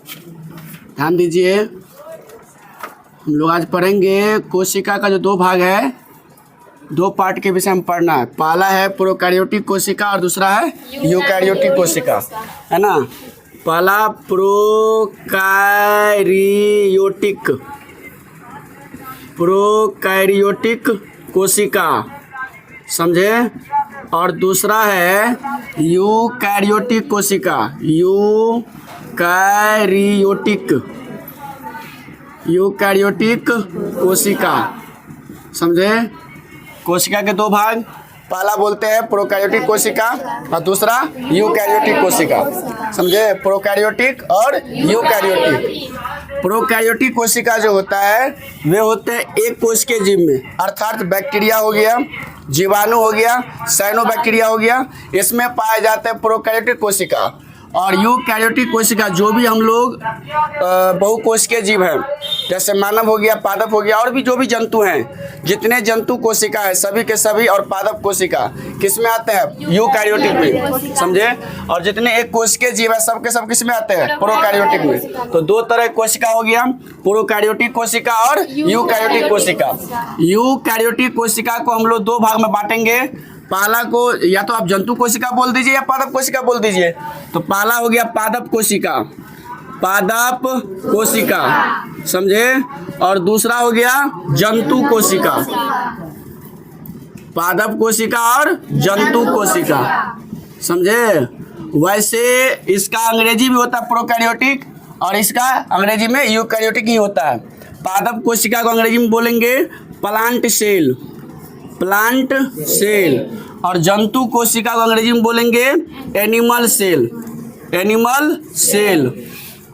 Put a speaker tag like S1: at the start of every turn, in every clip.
S1: ध्यान दीजिए, हम लोग आज पढ़ेंगे कोशिका का जो दो भाग है, दो पार्ट के विषय में पढ़ना है। पहला है प्रोकैरियोटिक कोशिका और दूसरा है यूकैरियोटिक कोशिका, है ना। पहला प्रोकैरियोटिक कोशिका, समझे, और दूसरा है यूकैरियोटिक कोशिका, यूकैरियोटिक कोशिका, समझे। कोशिका के दो भाग, पहला बोलते हैं प्रोकैरियोटिक कोशिका और दूसरा यूकैरियोटिक कोशिका, समझे। प्रोकैरियोटिक और यूकैरियोटिक। प्रोकैरियोटिक कोशिका जो होता है वे होते हैं एक कोश के जीव में, अर्थात बैक्टीरिया हो गया, जीवाणु हो गया, साइनोबैक्टीरिया हो गया, इसमें पाए जाते हैं प्रोकैरियोटिक कोशिका। और यूकैरियोटिक कोशिका जो भी हम लोग बहुकोशिकीय जीव हैं, जैसे मानव हो गया, पादप हो गया, और भी जो भी जंतु हैं, जितने जंतु कोशिका है सभी के सभी और पादप कोशिका किस में आते हैं? यूकैरियोटिक में, समझे। और जितने एक कोशिकीय जीव है सब के सब किस में आते हैं? प्रोकैरियोटिक में। तो दो तरह की कोशिका हो गया, प्रोकैरियोटिक कोशिका और यूकैरियोटिक कोशिका। यूकैरियोटिक कोशिका को हम लोग दो भाग में बांटेंगे। पहला को या तो आप जंतु कोशिका बोल दीजिए या पादप कोशिका बोल दीजिए। तो पहला हो गया पादप कोशिका, समझे, और दूसरा हो गया जंतु कोशिका, पादप कोशिका और जंतु कोशिका, समझे। वैसे इसका अंग्रेजी भी होता है प्रोकैरियोटिक और इसका अंग्रेजी में यूकैरियोटिक ही होता है। पादप कोशिका को अंग्रेजी में बोलेंगे प्लांट सेल, और जंतु कोशिका को अंग्रेजी में बोलेंगे एनिमल सेल,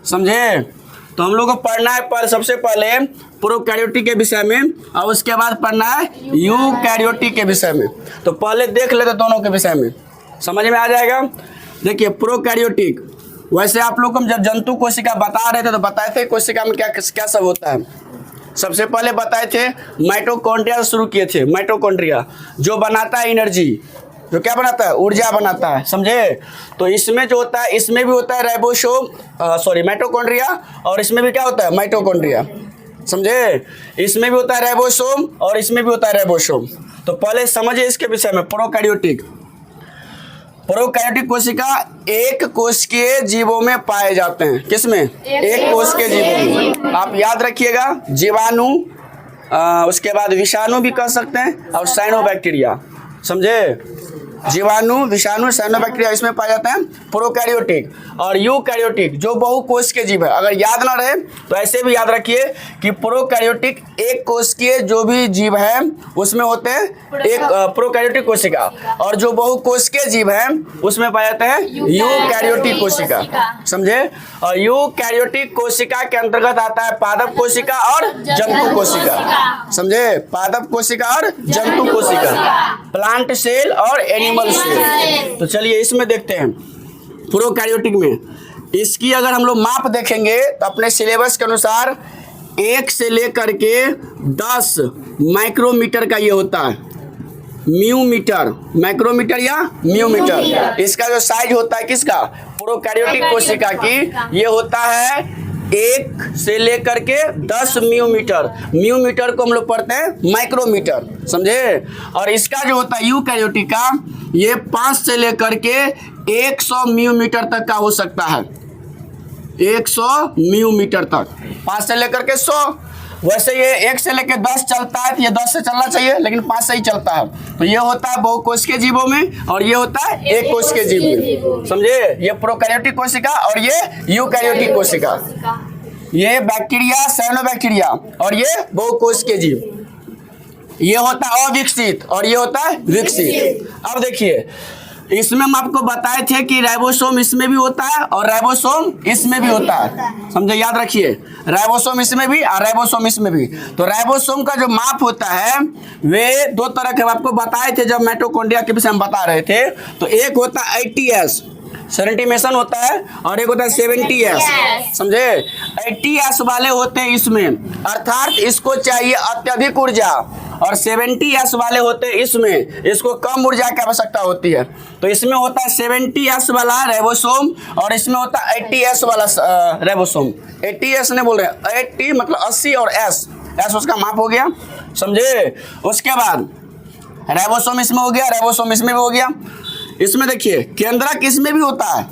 S1: समझे। तो हम लोग को पढ़ना है सबसे पहले प्रोकैरियोटिक के विषय में और उसके बाद पढ़ना है यूकैरियोटिक के विषय में। तो पहले देख लेते दोनों के विषय में, समझ में आ जाएगा। देखिए प्रोकैरियोटिक, वैसे आप लोग को जब जंतु कोशिका बता रहे थे तो बताए थे कोशिका में क्या क्या सब होता है। सबसे पहले बताए थे माइटोकॉन्ड्रिया से शुरू किए थे। माइटोकॉन्ड्रिया जो बनाता है एनर्जी, जो क्या बनाता है? ऊर्जा बनाता है, समझे। तो इसमें जो होता है, इसमें भी होता है माइटोकॉन्ड्रिया, और इसमें भी क्या होता है? माइटोकॉन्ड्रिया, समझे। इसमें भी होता है राइबोसोम और इसमें भी होता है राइबोसोम। तो पहले समझिए इसके विषय में। प्रोकैरियोटिक कोशिका एक कोशिकीय जीवों में पाए जाते हैं। किसमें? एक कोशिकीय जीवों में। आप याद रखिएगा, जीवाणु, उसके बाद विषाणु भी कह सकते हैं, और साइनोबैक्टीरिया, समझे। जीवाणु, विषाणु, साइनोबैक्टीरिया इसमें पाए जाते हैं प्रोकैरियोटिक। और यूकैरियोटिक जो बहुकोशिकीय जीव है, अगर याद ना रहे तो ऐसे भी याद रखिए कि प्रोकैरियोटिक एक कोशिकीय जो भी जीव है उसमें होते हैं एक प्रोकैरियोटिक कोशिका, और जो बहुकोशिकीय जीव है उसमें पाए जाते हैं यूकैरियोटिक कोशिका, समझे। और यूकैरियोटिक कोशिका के अंतर्गत आता है पादप कोशिका और जंतु कोशिका, समझे। पादप कोशिका और जंतु कोशिका, प्लांट सेल और एनिमल सेल। तो चलिए इसमें देखते हैं प्रोकैरियोटिक में। इसकी अगर हम लोग माप देखेंगे तो अपने सिलेबस के अनुसार 1 से लेकर के 10 माइक्रोमीटर का ये होता है। माइक्रोमीटर या म्यूमीटर, इसका जो साइज होता है किसका? प्रोकैरियोटिक कोशिका की, ये होता है 1 से लेकर के 10 म्यूमीटर को हम लोग पढ़ते हैं माइक्रोमीटर, समझे। और इसका जो होता है यूकैरियोटिक का, ये 5 से लेकर के 100 म्यूमीटर तक का हो सकता है। 100 म्यूमीटर तक, 5 से लेकर के 100। वैसे ये 1 से लेकर 10 चलता है, तो ये 10 से चलना चाहिए, लेकिन 5 से ही चलता है। तो ये होता है बहुकोशिकीय जीवों में और ये होता है एक कोशिकीय जीव में, समझे। ये प्रोकैरियोटिक कोशिका और ये यूकैरियोटिक कोशिका। ये बैक्टीरिया, साइनोबैक्टीरिया, और ये बहुकोशिकीय जीव। ये होता है अविकसित और ये होता है विकसित। अब देखिए, इसमें हम आपको बताए थे कि राइबोसोम इसमें भी होता है और राइबोसोम इसमें भी होता है, समझे। याद रखिए, राइबोसोम इसमें भी और राइबोसोम इसमें भी। तो राइबोसोम का जो माप होता है वे दो तरह के आपको बताए थे जब माइटोकॉन्ड्रिया के विषय में बता रहे थे। तो एक होता है 80S, सेंटीमेशन होता है, और एक होता है 70S, समझे। 80S वाले होते हैं इसमें, अर्थात इसको चाहिए अत्यधिक ऊर्जा और 70s वाले होते हैं इसमें, इसको कम ऊर्जा की आवश्यकता होती है। तो इसमें होता है 70s वाला राइबोसोम और इसमें होता है 80s वाला राइबोसोम। 80s नहीं बोल रहे, 80 मतलब 80 और एस उसका माप हो गया, समझे। उसके बाद राइबोसोम इसमें हो गया, राइबोसोम इसमें भी हो गया। इसमें देखिए केंद्रक इसमें भी होता है,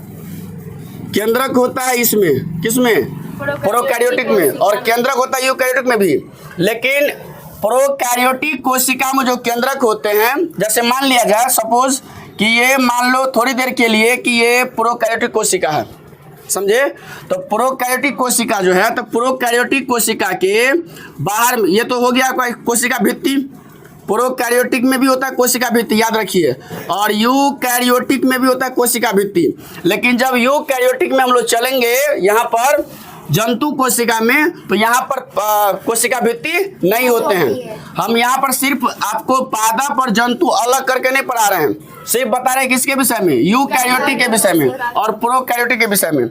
S1: केंद्रक होता है इसमें, किसमें, प्रोकैरियोटिक में, और केंद्रक होता है यूकैरियोटिक में भी। लेकिन प्रोकैरियोटिक कोशिका में जो केंद्रक होते हैं, जैसे मान लिया जाए सपोज कि ये मान लो थोड़ी देर के लिए कि ये प्रोकैरियोटिक कोशिका है, समझे। तो प्रोकैरियोटिक कोशिका जो है, तो प्रोकैरियोटिक कोशिका के बाहर में ये तो हो गया कोशिका भित्ति, प्रोकैरियोटिक में भी होता है कोशिका भित्ति, याद रखिए, और यूकैरियोटिक में भी होता है कोशिका भित्ति। लेकिन जब यूकैरियोटिक में हम लोग चलेंगे यहाँ पर जंतु कोशिका में, तो यहाँ पर कोशिका भित्ति नहीं होते हैं। हम यहाँ पर सिर्फ आपको पादप और जंतु अलग करके नहीं पढ़ा रहे हैं, सिर्फ बता रहे हैं किसके विषय में, यूकैरियोटिक के विषय में और प्रोकैरियोटिक के विषय में।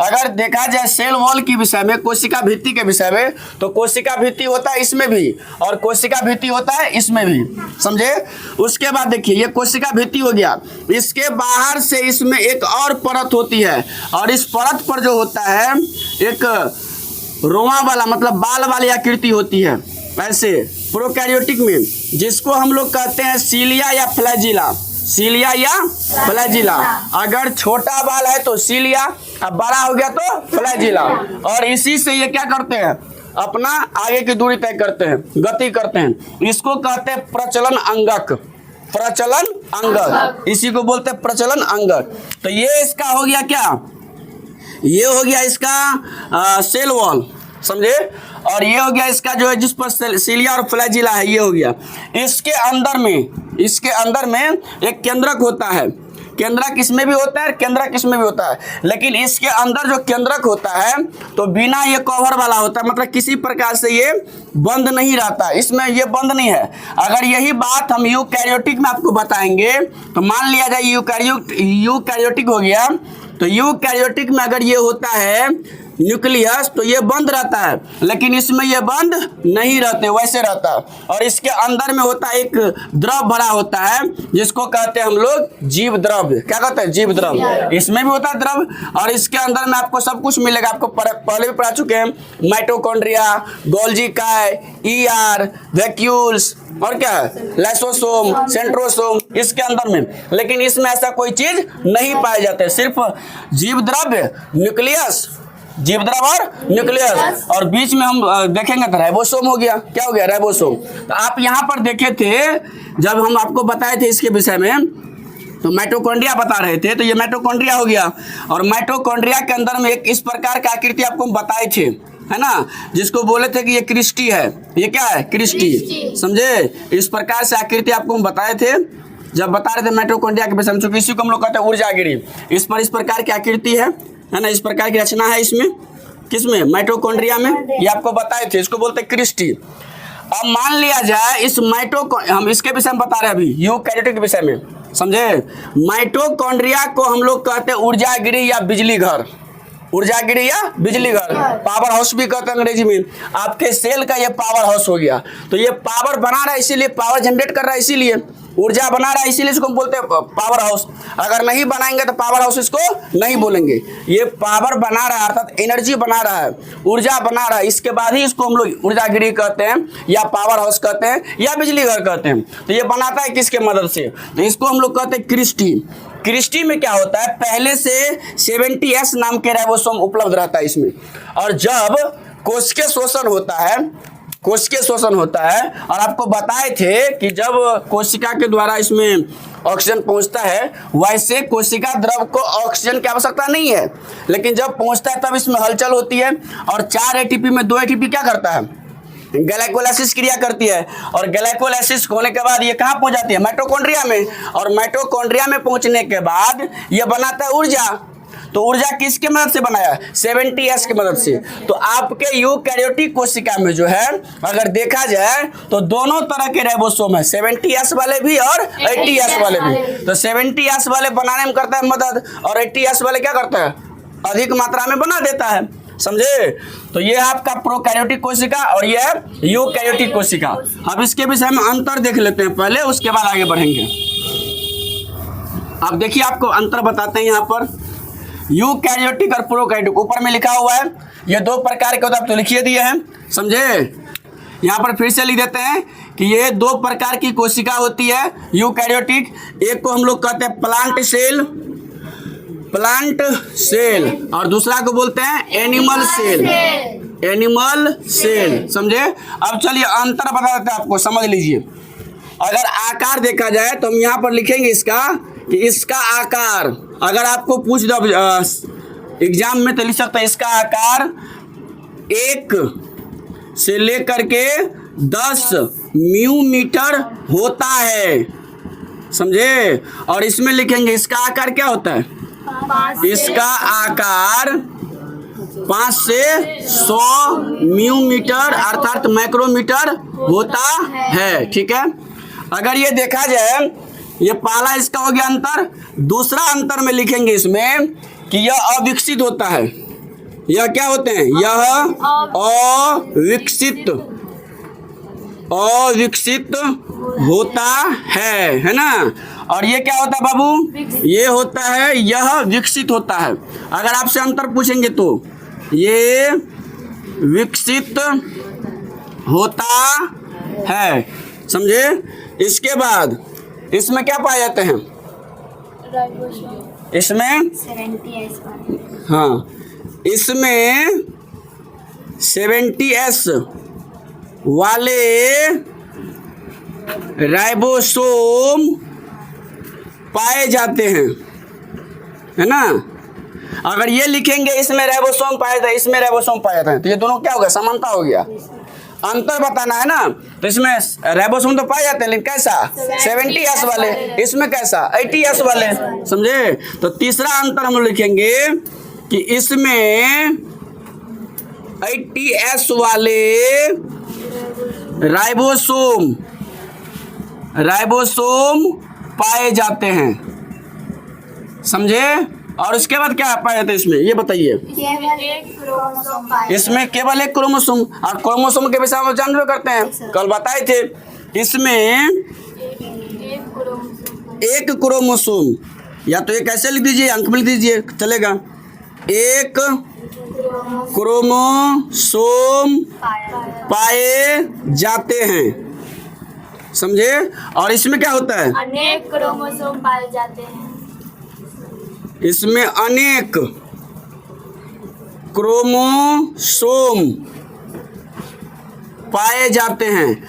S1: अगर देखा जाए सेल वॉल के विषय में, कोशिका भित्ति के विषय में, तो कोशिका भित्ति होता है इसमें भी और कोशिका भित्ति होता है इसमें भी, समझे। उसके बाद देखिए ये कोशिका भित्ति हो गया, इसके बाहर से इसमें एक और परत होती है, और इस परत पर जो होता है एक रोआ वाला मतलब बाल वाली आकृति होती है ऐसे प्रोकैरियोटिक में, जिसको हम लोग कहते हैं सीलिया या फ्लैजिला, सीलिया या फ्लैजिला। अगर छोटा बाल है तो सीलिया, अब बड़ा हो गया तो फ्लैजिला। और इसी से ये क्या करते हैं, अपना आगे की दूरी तय करते हैं, गति करते हैं। इसको कहते हैं प्रचलन अंगक, प्रचलन अंगक, इसी को बोलते हैं प्रचलन अंगक। तो ये इसका हो गया क्या, ये हो गया इसका सेल वॉल, समझे। और ये हो गया इसका जो है जिस पर सीलिया और फ्लैजिला है, ये हो गया। इसके अंदर में एक केंद्रक होता है, केंद्रक इसमें भी होता है, केंद्रक इसमें भी होता है। लेकिन इसके अंदर जो केंद्रक होता है तो बिना ये कवर वाला होता है, मतलब किसी प्रकार से ये बंद नहीं रहता, इसमें ये बंद नहीं है। अगर यही बात हम यूकैरियोटिक में आपको बताएंगे, तो मान लिया जाए यूकैरियोटिक हो गया, तो यूकैरियोटिक में अगर ये होता है न्यूक्लियस तो ये बंद रहता है, लेकिन इसमें ये बंद नहीं रहते, वैसे रहता है। और इसके अंदर में होता है एक द्रव भरा होता है जिसको कहते हैं हम लोग जीव द्रव, क्या कहते हैं, जीव द्रव। इसमें भी होता है द्रव, और इसके अंदर में आपको सब कुछ मिलेगा। आपको पहले भी पढ़ा चुके हैं, माइटोकॉन्ड्रिया, गोल्जी काय, ईआर, वैक्यूल्स और क्या है, लाइसोसोम, सेंट्रोसोम इसके अंदर में। लेकिन इसमें ऐसा कोई चीज नहीं पाए जाते, सिर्फ जीव द्रव्य, न्यूक्लियस, जीव द्रव और न्यूक्लियस, और बीच में हम देखेंगे तो राइबोसोम हो गया। क्या हो गया, राइबोसोम। तो आप यहाँ पर देखे थे जब हम आपको बताए थे इसके विषय में, तो माइटोकॉन्ड्रिया बता रहे थे, तो ये माइटोकॉन्ड्रिया हो गया। और माइटोकॉन्ड्रिया के अंदर में एक इस प्रकार की आकृति आपको हम बताए थे, है ना, जिसको बोले थे कि ये क्रिस्टी है। ये क्या है, क्रिस्टी, समझे। इस प्रकार से आकृति आपको हम बताए थे जब बता रहे थे माइटोकॉन्ड्रिया के विषय में, चूंकि इसी को हम लोग कहते हैं ऊर्जागिरी। इस पर इस प्रकार की आकृति है ना, इस प्रकार की रचना है इसमें, किसमें, माइटोकॉन्ड्रिया में। ये आपको बताए थे, इसको बोलते हैं क्रिस्टी। अब मान लिया जाए इस हम इसके विषय में बता रहे हैं अभी, यूकैरियोटिक के विषय में, समझे। माइटोकॉन्ड्रिया को हम लोग कहते हैं ऊर्जागिरी या बिजली घर, ऊर्जागिरी या बिजली घर, पावर हाउस भी कहते हैं अंग्रेजी में। आपके सेल का ये पावर हाउस हो गया। तो ये पावर बना रहा है, इसीलिए पावर जनरेट कर रहा है, इसीलिए ऊर्जा बना रहा है, इसीलिए इसको हम बोलते हैं पावर हाउस। अगर नहीं बनाएंगे तो पावर हाउस इसको नहीं बोलेंगे। ये पावर बना रहा है, अर्थात एनर्जी बना रहा है, ऊर्जा बना रहा है, इसके बाद ही इसको हम लोग ऊर्जागिरी कहते हैं या पावर हाउस कहते हैं या बिजली घर कहते हैं। तो ये बनाता है किसके मदद से, तो इसको हम लोग कहते हैं क्रिस्टी। क्रिस्टी में क्या होता है, पहले से 70S नाम के राइबोसोम उपलब्ध रहता है इसमें। और जब कोशिकीय शोषण होता है, कोशिकीय शोषण होता है, और आपको बताए थे कि जब कोशिका के द्वारा इसमें ऑक्सीजन पहुंचता है, वैसे कोशिका द्रव को ऑक्सीजन की आवश्यकता नहीं है, लेकिन जब पहुंचता है तब इसमें हलचल होती है, और 4 ATP में 2 ATP क्या करता है, ग्लाइकोलाइसिस क्रिया करती है। और ग्लाइकोलाइसिस होने के बाद ये कहाँ पहुंच जाती है, माइटोकॉन्ड्रिया में। और माइटोकॉन्ड्रिया में पहुंचने के बाद ये बनाता है ऊर्जा। तो ऊर्जा किसके मदद से बनाया, 70S की मदद से। तो आपके यूकैरियोटिक कोशिका में जो है अगर देखा जाए तो दोनों तरह के राइबोसोम है, 70S वाले भी और 80S वाले भी। तो 70S वाले बनाने में करता है मदद, और 80S वाले क्या करता है, अधिक मात्रा में बना देता है, समझे। तो ये है आपका प्रोकैरियोटिक कोशिका और ये है यूकैरियोटिक कोशिका। अब इसके विषय में अंतर देख लेते हैं पहले, उसके बाद आगे बढ़ेंगे। अब देखिए आपको अंतर बताते हैं यहाँ पर, यूकैरियोटिक और प्रोकैरियोटिक ऊपर में लिखा हुआ है, ये दो प्रकार के होते हैं, आप तो लिखिए दिए हैं, समझे। यहाँ पर फिर से लिख देते हैं कि ये दो प्रकार की कोशिका होती है यूकैरियोटिक। एक को हम लोग कहते हैं प्लांट सेल और दूसरा को बोलते हैं एनिमल सेल, समझे। अब चलिए अंतर बता देते हैं आपको, समझ लीजिए। अगर आकार देखा जाए तो हम यहाँ पर लिखेंगे इसका कि इसका आकार, अगर आपको पूछ दो एग्जाम में तो लिख सकते हैं इसका आकार 1 से लेकर के 10 म्यूमीटर होता है, समझे। और इसमें लिखेंगे इसका आकार क्या होता है, इसका आकार 5 से 100 म्यूमीटर अर्थात माइक्रोमीटर होता है, ठीक है। अगर ये देखा जाए, ये पहला इसका हो गया अंतर। दूसरा अंतर में लिखेंगे इसमें कि यह अविकसित होता है। यह क्या होते हैं, यह अविकसित होता है ना। और ये क्या होता है बाबू, ये होता है, यह विकसित होता है। अगर आपसे अंतर पूछेंगे तो ये विकसित होता है, समझे। इसके बाद इसमें क्या पाए जाते हैं, इसमें 70S वाले राइबोसोम पाए जाते हैं, है ना। अगर ये लिखेंगे इसमें राइबोसोम पाया जाता है, इसमें राइबोसोम पाया जाता है, तो ये दोनों क्या हो गया, समानता हो गया। अंतर बताना है ना, तो इसमें राइबोसोम तो पाए जाते हैं, लेकिन कैसा 70S वाले, इसमें कैसा 80S वाले, समझे। तो तीसरा अंतर हम लिखेंगे कि इसमें 80S वाले राइबोसोम पाए जाते हैं, समझे। और उसके बाद क्या पाया जाता है इसमें, ये बताइए। इसमें केवल एक क्रोमोसोम, और क्रोमोसोम के विषय में जानबे करते हैं, कल बताए थे। इसमें एक क्रोमोसोम, या तो ये कैसे लिख दीजिए, अंक में लिख दीजिए, चलेगा। एक क्रोमोसोम पाए जाते हैं, समझे। और इसमें क्या होता है,
S2: अनेक क्रोमोसोम पाए जाते हैं।
S1: इसमें अनेक क्रोमोसोम पाए जाते हैं।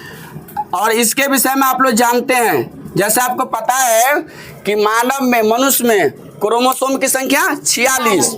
S1: और इसके विषय में आप लोग जानते हैं, जैसे आपको पता है कि मानव में, मनुष्य में क्रोमोसोम की संख्या 46,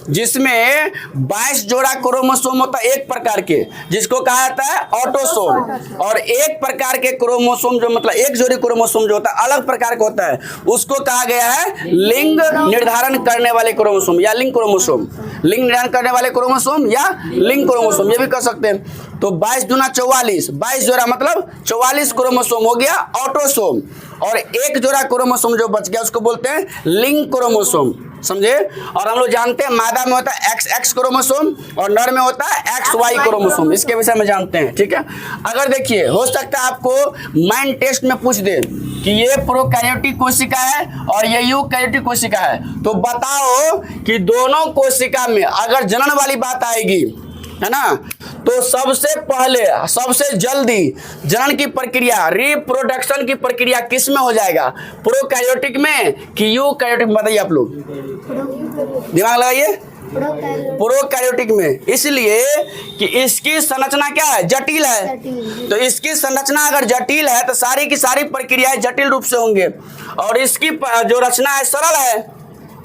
S1: जिसमें 22 जोड़ा क्रोमोसोम होता है एक प्रकार के, जिसको कहा जाता है ऑटोसोम। और एक प्रकार के क्रोमोसोम जो मतलब एक जोड़ी क्रोमोसोम जो होता है अलग प्रकार का होता है, उसको कहा गया है लिंग निर्धारण करने वाले क्रोमोसोम या लिंग क्रोमोसोम। लिंग निर्धारण करने वाले क्रोमोसोम या लिंग क्रोमोसोम, ये भी कह सकते हैं। तो 22 दूना 44, 22 जोड़ा मतलब 44 क्रोमोसोम हो गया ऑटोसोम। और एक जोड़ा क्रोमोसोम जो बच गया उसको बोलते हैं लिंग क्रोमोसोम, समझे। और हम लोग जानते हैं मादा में होता है XX क्रोमोसोम और नर में होता है XY क्रोमोसोम, इसके विषय में जानते हैं, ठीक है। अगर देखिए, हो सकता है आपको माइंड टेस्ट में पूछ दे कि ये प्रोकैरियोटिक कोशिका है और ये यूकैरियोटिक कोशिका है, तो बताओ कि दोनों कोशिका में अगर जनन वाली बात आएगी, है ना, तो सबसे पहले सबसे जल्दी जनन की प्रक्रिया, रिप्रोडक्शन की प्रक्रिया किस में हो जाएगा, प्रोकैरियोटिक में कि यूकैरियोटिक में? बताइए आप लोग, दिमाग लगाइए। प्रोकैरियोटिक में, इसलिए कि इसकी संरचना क्या है, जटिल है। तो इसकी संरचना अगर जटिल है तो सारी की सारी प्रक्रियाएं जटिल रूप से होंगे, और इसकी जो रचना है सरल है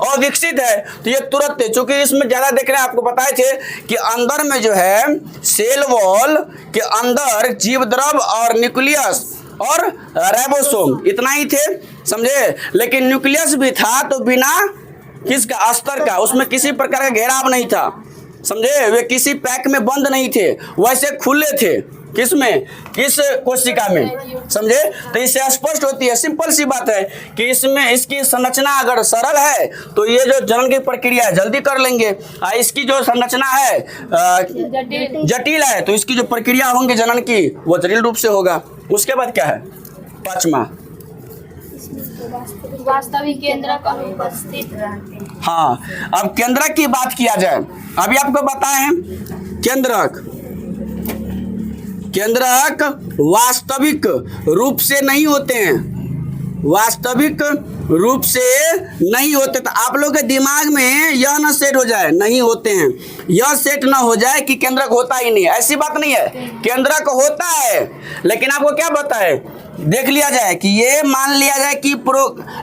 S1: और विकसित है, तो ये तुरंत, चूंकि इसमें ज्यादा देख रहे हैं, आपको बताए थे कि अंदर में जो है सेल वॉल के अंदर जीव द्रव और न्यूक्लियस और राइबोसोम इतना ही थे, समझे। लेकिन न्यूक्लियस भी था तो बिना किसका, अस्तर का, उसमें किसी प्रकार का घेराव नहीं था, समझे। वे किसी पैक में बंद नहीं थे, वैसे खुले थे, किसमें, किस कोशिका में, समझे। तो इससे स्पष्ट होती है, सिंपल सी बात है कि इसमें इसकी संरचना अगर सरल है तो ये जो जनन की प्रक्रिया है जल्दी कर लेंगे, इसकी जो संरचना है जटिल है तो इसकी जो प्रक्रिया होंगी जनन की वो जटिल रूप से होगा। उसके बाद क्या है, पांचवा,
S2: वास्तविक केंद्रक अनुपस्थित रहते हैं।
S1: हाँ, अब केंद्रक की बात किया जाए, अभी आपको बताए केंद्रक वास्तविक रूप से नहीं होते हैं, वास्तविक रूप से नहीं होते। तो आप लोग के दिमाग में यह ना सेट हो जाए, नहीं होते हैं, यह सेट ना हो जाए कि केंद्रक होता ही नहीं है, ऐसी बात नहीं है, केंद्रक होता है। लेकिन आपको क्या पता है, देख लिया जाए कि ये मान लिया जाए कि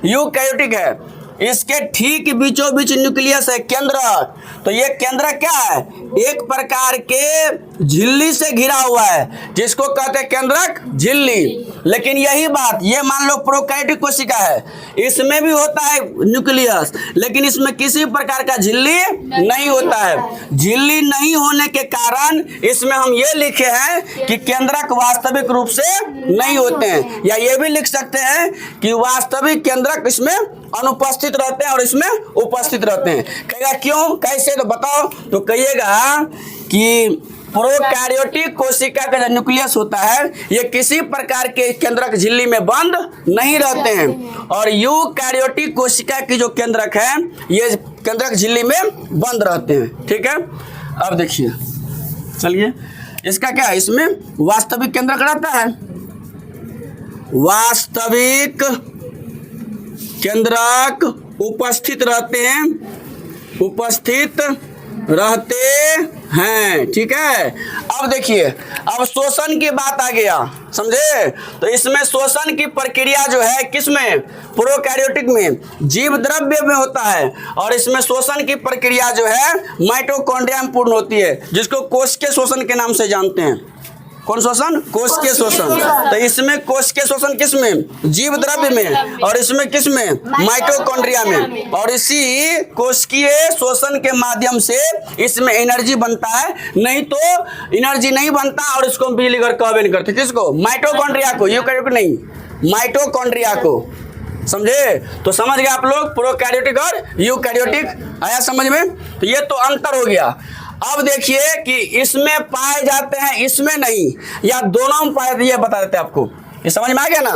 S1: यूकैरियोटिक है, इसके ठीक बीचों बीच न्यूक्लियस है केंद्रक। तो ये केंद्रक क्या है, एक प्रकार के झिल्ली से घिरा हुआ है जिसको कहते हैं केंद्रक झिल्ली। लेकिन यही बात, ये मान लो प्रोकैरियोटिक कोशिका है, इसमें भी होता है न्यूक्लियस, लेकिन इसमें किसी प्रकार का झिल्ली नहीं होता है। झिल्ली नहीं होने के कारण इसमें हम ये लिखे हैं कि केंद्रक वास्तविक रूप से नहीं होते हैं, या ये भी लिख सकते हैं कि वास्तविक केंद्रक इसमें अनुपस्थित रहते हैं और इसमें उपस्थित रहते हैं। कहेगा क्यों, कैसे, तो बताओ। तो कहिएगा कि प्रोकैरियोटिक कोशिका का जो न्यूक्लियस होता है ये किसी प्रकार के केंद्रक झिल्ली में बंद नहीं रहते हैं, और यूकैरियोटिक कोशिका की जो केंद्रक है ये केंद्रक झिल्ली में बंद रहते हैं। ठीक है, अब देखिए, चलिए इसका क्या है, इसमें वास्तविक केंद्रक रहता है, वास्तविक केंद्रक उपस्थित रहते हैं, उपस्थित रहते हैं। ठीक है, अब देखिए, अब शोषण की बात आ गया, समझे। तो इसमें शोषण की प्रक्रिया जो है किसमें, प्रोकैरियोटिक में, जीव द्रव्य में होता है, और इसमें शोषण की प्रक्रिया जो है माइटोकॉन्ड्रिया में पूर्ण होती है, जिसको कोशिकीय शोषण के नाम से जानते हैं। कौन शोषण, कोशिकीय शोषण। तो इसमें कोशिकीय शोषण किसमें, जीव द्रव्य में, और इसमें किसमें, माइटोकॉन्ड्रिया में। और इसी कोशिकीय शोषण के माध्यम से इसमें एनर्जी बनता है, नहीं तो एनर्जी नहीं बनता, और इसको हम बिजली घर कहवे नहीं करते। किसको, माइटोकॉन्ड्रिया को, यूकैरियोटिक नहीं, माइटोकॉन्ड्रिया को, समझे। तो समझ गए आप लोग, प्रोकैरियोटिक और यूकैरियोटिक आया समझ में। तो ये तो अंतर हो गया। अब देखिए कि इसमें पाए जाते हैं, इसमें नहीं, या दोनों में पाए जाते हैं, ये बता देते हैं आपको। ये समझ में आ गया ना,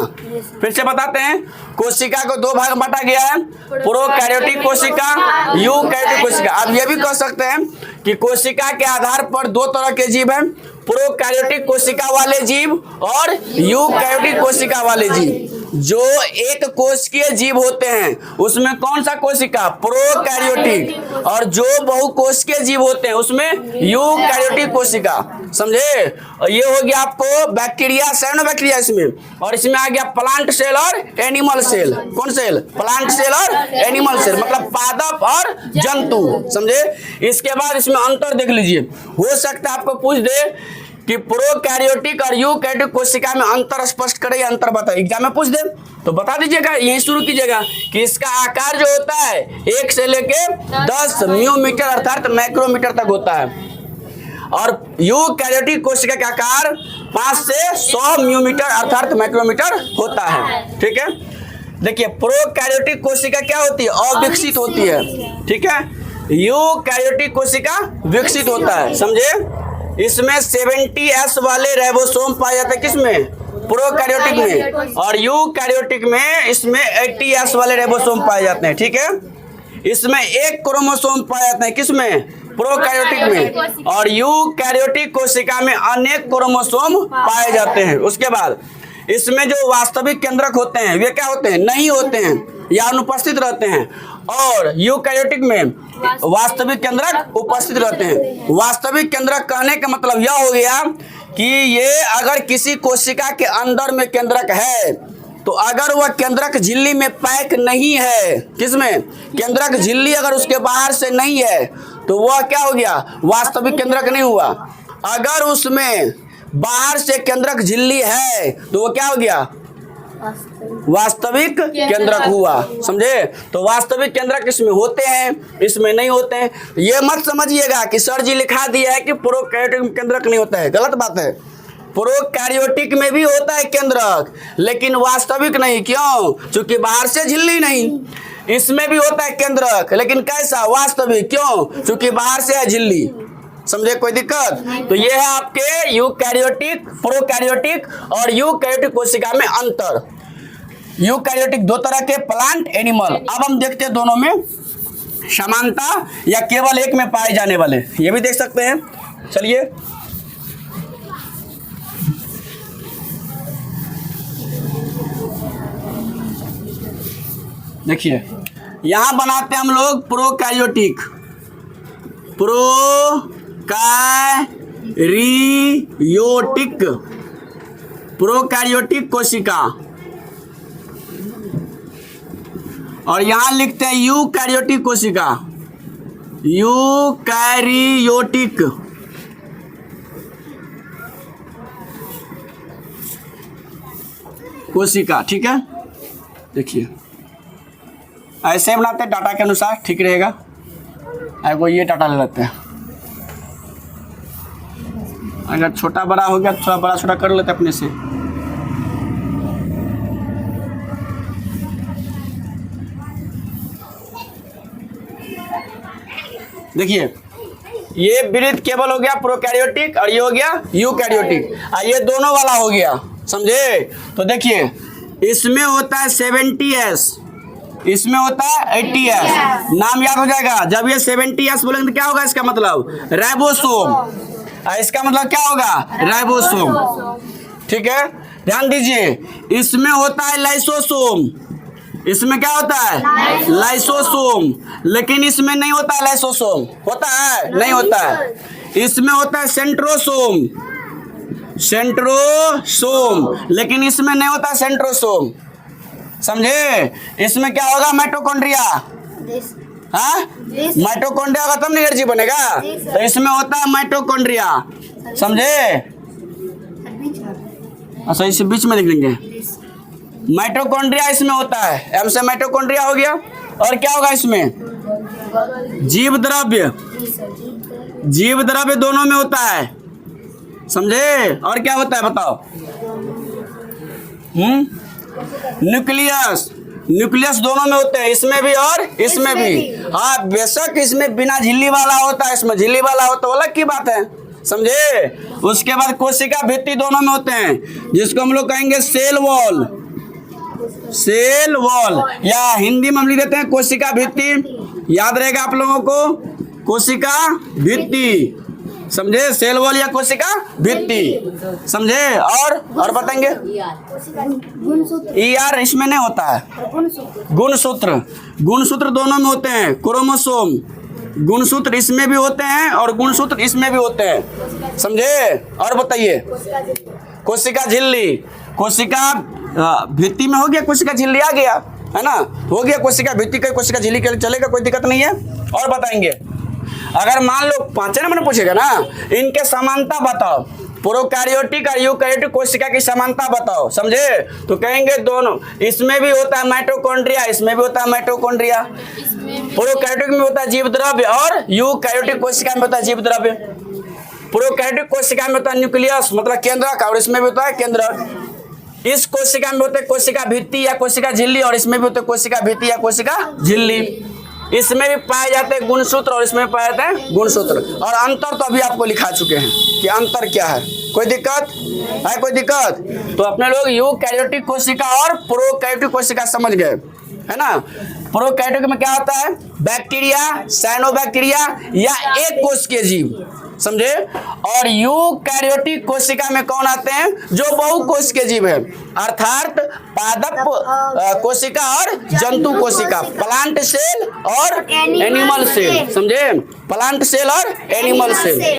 S1: फिर से बताते हैं। कोशिका को दो भाग में बांटा गया है, प्रोकैरियोटिक कोशिका, यूकैरियोटिक कोशिका। आप ये भी कह सकते हैं कि कोशिका के आधार पर दो तरह के जीव हैं, प्रोकैरियोटिक कोशिका वाले जीव और यूकैरियोटिक कोशिका वाले जीव। जो एक कोशिकीय जीव होते हैं उसमें कौन सा कोशिका, प्रोकैरियोटिक, और जो बहुकोशिकीय जीव होते हैं उसमें यूकैरियोटिक कोशिका, समझे। और ये हो गया आपको बैक्टीरिया, साइनोबैक्टीरिया इसमें, और इसमें आ गया प्लांट सेल और एनिमल सेल। कौन सेल, प्लांट सेल और एनिमल सेल, मतलब पादप और जंतु, समझे। इसके बाद इसमें अंतर देख लीजिए, हो सकता है आपको पूछ दे कि प्रोकैरियोटिक और यूकैरियोटिक कोशिका में अंतर स्पष्ट करें, अंतर बताइए, एग्जाम में पूछ दे तो बता दीजिएगा। यही शुरू कीजिएगा कि इसका आकार जो होता है 1 से लेके 10 म्यूमीटर अर्थात माइक्रोमीटर तक होता है, और यूकैरियोटिक कोशिका का आकार 5 से 100 म्यूमीटर अर्थात माइक्रोमीटर होता है। ठीक है, देखिए प्रोकैरियोटिक कोशिका क्या होती है, अविकसित होती है। ठीक है, यूकैरियोटिक कोशिका विकसित होता है, समझे। इसमें 70S वाले राइबोसोम पाए जाते हैं, किसमें, प्रोकैरियोटिक में, और यूकैरियोटिक में इसमें 80S वाले राइबोसोम पाए जाते हैं। ठीक है, इसमें एक क्रोमोसोम पाए जाते हैं, किसमें, प्रोकैरियोटिक में, और यूकैरियोटिक कोशिका में अनेक क्रोमोसोम पाए जाते हैं। उसके बाद इसमें जो वास्तविक केंद्रक होते हैं वे क्या होते हैं, नहीं होते हैं या अनुपस्थित रहते हैं, और यूकैरियोटिक में वास्तविक केंद्रक उपस्थित रहते हैं। वास्तविक केंद्रक कहने का मतलब यह हो गया कि ये अगर किसी कोशिका के अंदर में केंद्रक है तो अगर वह केंद्रक झिल्ली में पैक नहीं है, किसमें, केंद्रक झिल्ली अगर उसके बाहर से नहीं है तो वह क्या हो गया, वास्तविक केंद्रक नहीं हुआ। अगर उसमें बाहर से केंद्रक झिल्ली है तो वो क्या हो गया, वास्तविक केंद्रक हुआ, समझे। तो वास्तविक केंद्रक इसमें होते हैं, इसमें नहीं होते हैं। ये मत समझिएगा कि सर जी लिखा दिया है कि प्रोकैरियोटिक में केंद्रक नहीं होता है, गलत बात है। प्रोकैरियोटिक में भी होता है केंद्रक, लेकिन वास्तविक नहीं। क्यों? क्योंकि बाहर से झिल्ली नहीं। इसमें भी होता है केंद्रक, लेकिन कैसा? वास्तविक। क्यों? क्योंकि बाहर से है झिल्ली। समझे? कोई दिक्कत? तो ये है आपके यूकैरियोटिक, प्रोकैरियोटिक और यूकैरियोटिक कोशिका में अंतर। यूकैरियोटिक दो तरह के, प्लांट, एनिमल। अब हम देखते हैं दोनों में समानता या केवल एक में पाए जाने वाले, ये भी देख सकते हैं। चलिए देखिए, यहां बनाते हैं हम लोग प्रोकैरियोटिक, प्रोकैरियोटिक, प्रोकैरियोटिक कोशिका, और यहां लिखते हैं यूकैरियोटिक कोशिका, यूकैरियोटिक। कोशिका, ठीक है। देखिए ऐसे बनाते हैं डाटा के अनुसार, ठीक रहेगा। वो ये डाटा ले लेते हैं, अगर छोटा बड़ा हो गया थोड़ा बड़ा छोटा कर लेते हैं अपने से। देखिए ये वृत्त केवल हो गया प्रोकैरियोटिक और ये हो गया यूकैरियोटिक, और ये दोनों वाला हो गया। समझे? तो देखिए इसमें होता है 70S, इसमें होता है 80S। नाम याद हो जाएगा। जब ये 70S बोलेंगे तो क्या होगा? इसका मतलब राइबोसोम, और इसका मतलब क्या होगा? राइबोसोम। ठीक है, ध्यान दीजिए। इसमें होता है लाइसोसोम, इसमें क्या होता है? लाइसोसोम। लेकिन इसमें नहीं होता है लाइसोसोम। होता है? नहीं होता है। इसमें होता है सेंट्रोसोम, सेंट्रोसोम, लेकिन इसमें नहीं होता सेंट्रोसोम। समझे? इसमें क्या होगा? माइटोकॉन्ड्रिया। हाँ, माइटोकॉन्ड्रिया होगा तब एनर्जी बनेगा। तो इसमें होता है माइटोकॉन्ड्रिया। समझे? अच्छा, इसे बीच में लिख देंगे। माइटोकॉन्ड्रिया इसमें होता है, एम से माइटोकॉन्ड्रिया हो गया। और क्या होगा इसमें? जीव द्रव्य, जीव द्रव्य दोनों में होता है। समझे? और क्या होता है बताओ? न्यूक्लियस, न्यूक्लियस दोनों में होते हैं, इसमें भी और इसमें भी। हाँ, बेशक इसमें बिना झिल्ली वाला होता है, इसमें झिल्ली वाला होता है, अलग की बात है। समझे? उसके बाद कोशिका भित्ति दोनों में होते हैं, जिसको हम लोग कहेंगे सेल वॉल, सेल वॉल, या हिंदी में हम लिख देते हैं कोशिका भित्ति। याद रहेगा आप लोगों को, कोशिका भित्ति। समझे? सेल वॉल या कोशिका भित्ति। समझे? और बताएंगे? ER इसमें नहीं होता है। गुणसूत्र, गुणसूत्र दोनों में होते हैं। क्रोमोसोम, गुणसूत्र इसमें भी होते हैं और गुणसूत्र इसमें भी होते हैं। समझे? और बताइए? कोशिका झिल्ली, कोशिका भित्ति में हो गया, कोशिका झिल्ली आ गया, है ना? हो गया कोशिका भित्ति का, कोशिका झिल्ली के लिए चलेगा, कोई दिक्कत नहीं है। और बताएंगे? अगर मान लो 5 नंबर पूछेगा ना, इनके समानता बताओ, प्रोकैरियोटिक और यूकैरियोटिक कोशिका की समानता बताओ। समझे? तो कहेंगे दोनों, इसमें भी होता है माइटोकॉन्ड्रिया, इसमें भी होता है माइटोकॉन्ड्रिया। प्रोकैरियोटिक में होता है जीव द्रव्य और यूकैरियोटिक कोशिका में होता है जीव द्रव्य। प्रोकैरियोटिक कोशिका में होता है न्यूक्लियस, मतलब केंद्रक, और इसमें भी होता है केंद्रक। इस कोशिका में होते हैं कोशिका भित्ति या कोशिका झिल्ली, और इसमें भी होते हैं कोशिका भित्ति या कोशिका झिल्ली। इसमें भी पाए जाते हैं गुणसूत्र और इसमें पाए जाते हैं गुणसूत्र। और अंतर तो अभी आपको लिखा चुके हैं कि अंतर क्या है। कोई दिक्कत है? कोई दिक्कत? तो अपने लोग यूकैरियोटिक कोशिका और प्रोकैरियोटिक कोशिका समझ गए, है ना? प्रोकैरियोटिक में क्या होता है? बैक्टीरिया, साइनोबैक्टीरिया या एक कोशिकीय जीव। समझे? और यूकैरियोटिक कोशिका में कौन आते हैं? जो बहुकोशिकीय जीव है, अर्थात पादप कोशिका और जंतु कोशिका, प्लांट सेल और एनिमल सेल। समझे? प्लांट सेल और एनिमल सेल।